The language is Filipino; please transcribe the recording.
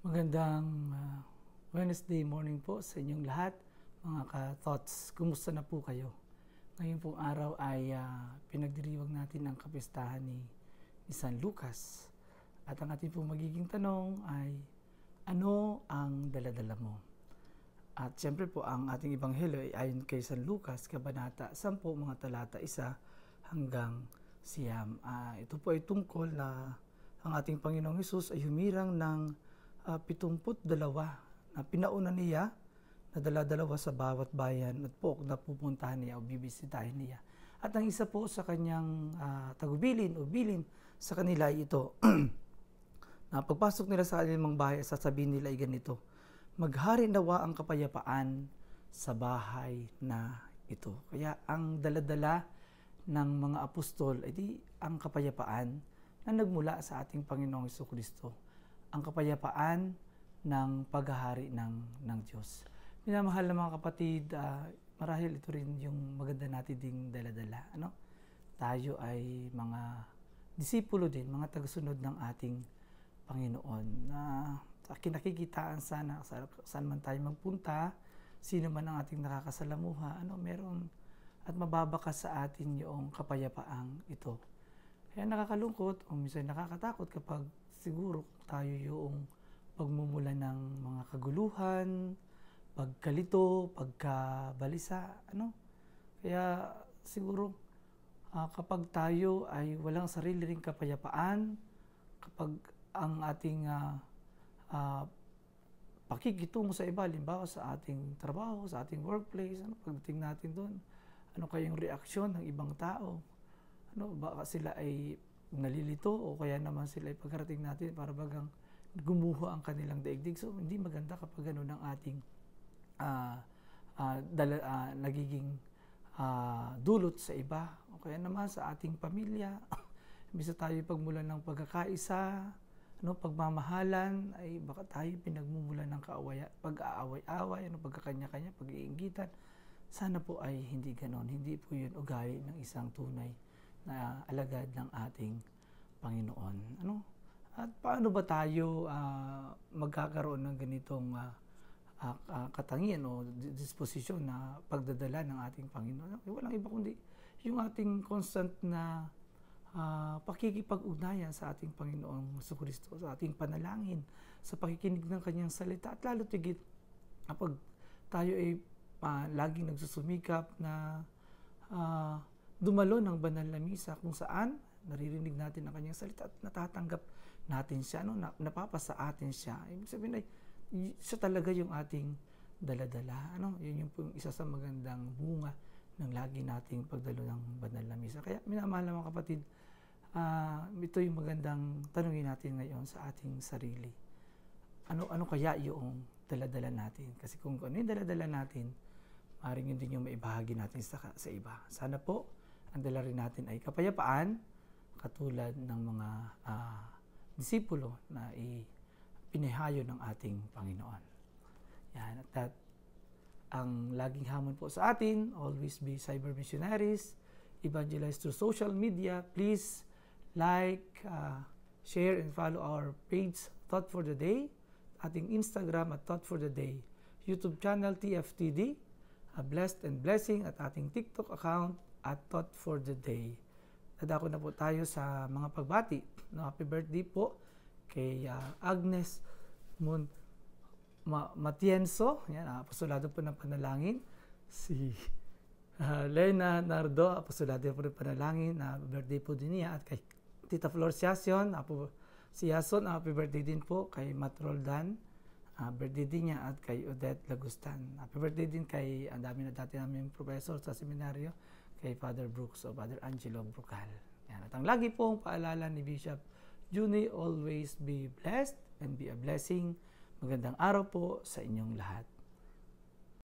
Magandang Wednesday morning po sa inyong lahat, mga ka-thoughts. Kumusta na po kayo? Ngayon pong araw ay pinagdiriwang natin ang kapistahan ni San Lucas. At ang ating pong magiging tanong ay, ano ang daladala mo? At siyempre po, ang ating ebanghelyo ay ayon kay San Lucas, Kabanata 10, mga talata 1 hanggang 9. Ito po ay tungkol na ang ating Panginoong Hesus ay humirang ng 72 na pinauna niya na dala-dalawa sa bawat bayan at po na pupuntahan niya o bibisitahin niya. At ang isa po sa kanyang tagubilin o bilin sa kanila ay ito, na pagpasok nila sa kanilang bahay, sasabihin nila ay ganito, maghari nawa ang kapayapaan sa bahay na ito. Kaya ang daladala ng mga apostol ay di ang kapayapaan na nagmula sa ating Panginoong Jesucristo. Ang kapayapaan ng paghahari ng Diyos. Minamahal na mga kapatid, marahil ito rin yung maganda natin ding daladala. Tayo ay mga disipulo din, mga tagasunod ng ating Panginoon na kinakikitaan sana saan man tayo magpunta, sino man ang ating nakakasalamuha, meron at mababakas sa atin yung kapayapaang ito. Kaya nakakalungkot o minsan nakakatakot kapag siguro tayo yung pagmumula ng mga kaguluhan, pagkalito, pagkabalisa, Kaya siguro kapag tayo ay walang sarili ring kapayapaan, kapag ang ating pakikitungo sa iba, halimbawa sa ating trabaho, sa ating workplace, pagdating natin doon, ano kayong reaksyon ng ibang tao? Baka sila ay nalilito o kaya naman sila ay pagkarating natin para bagang gumuho ang kanilang daigdig. So, hindi maganda kapag gano'n ang ating nagiging dulot sa iba o kaya naman sa ating pamilya. Bisa tayo pagmulan ng pagkakaisa, pagmamahalan, ay baka tayo pinagmumulan ng pag-aaway-away, pagkakanya-kanya, pag-iinggitan. Sana po ay hindi gano'n. Hindi po yun ugali ng isang tunay na alagad ng ating Panginoon. At paano ba tayo magkakaroon ng ganitong katangian o disposisyon na pagdadala ng ating Panginoon? Walang iba kundi yung ating constant na pakikipag-ugnayan sa ating Panginoong Jesucristo, sa ating panalangin, sa pakikinig ng kanyang salita, at lalo tigit kapag tayo ay laging nagsusumikap na dumalo ng banal na misa kung saan naririnig natin ang kanyang salita at natatanggap natin siya, napapasa atin siya. Ibig sabihin ay siya talaga yung ating daladala. Yun yung isa sa magandang bunga ng lagi nating pagdalo ng banal na misa. Kaya minamahal na mga kapatid, ito yung magandang tanungin natin ngayon sa ating sarili. Ano kaya yung daladala natin? Kasi kung ano yung daladala natin, maaaring yun din yung maibahagi natin sa iba. Sana po, ang dala rin natin ay kapayapaan, katulad ng mga disipulo na pinihayo ng ating Panginoon. Yan, at ang laging hamon po sa atin, always be cyber missionaries, evangelize through social media. Please like, share, and follow our page, Thought for the Day, ating Instagram at Thought for the Day, YouTube channel, TFTD, Blessed and Blessing, at ating TikTok account at Thought for the Day. Dadako na po tayo sa mga pagbati. Happy birthday po kay Agnes Matienzo, yan, apostolado po ng panalangin. Si Lena Nardo, apostolado po ng panalangin, birthday po din niya. At kay Tita Flor Siason, si Yason, happy birthday din po kay Matt Roldan, birthday din niya, at kay Odette Lagustan. Happy birthday din kay, ang dami na dati namin professor sa seminaryo, kay Father Brooks o Father Angelo Brucal. Yan. At ang lagi pong paalala ni Bishop Juni, always be blessed and be a blessing. Magandang araw po sa inyong lahat.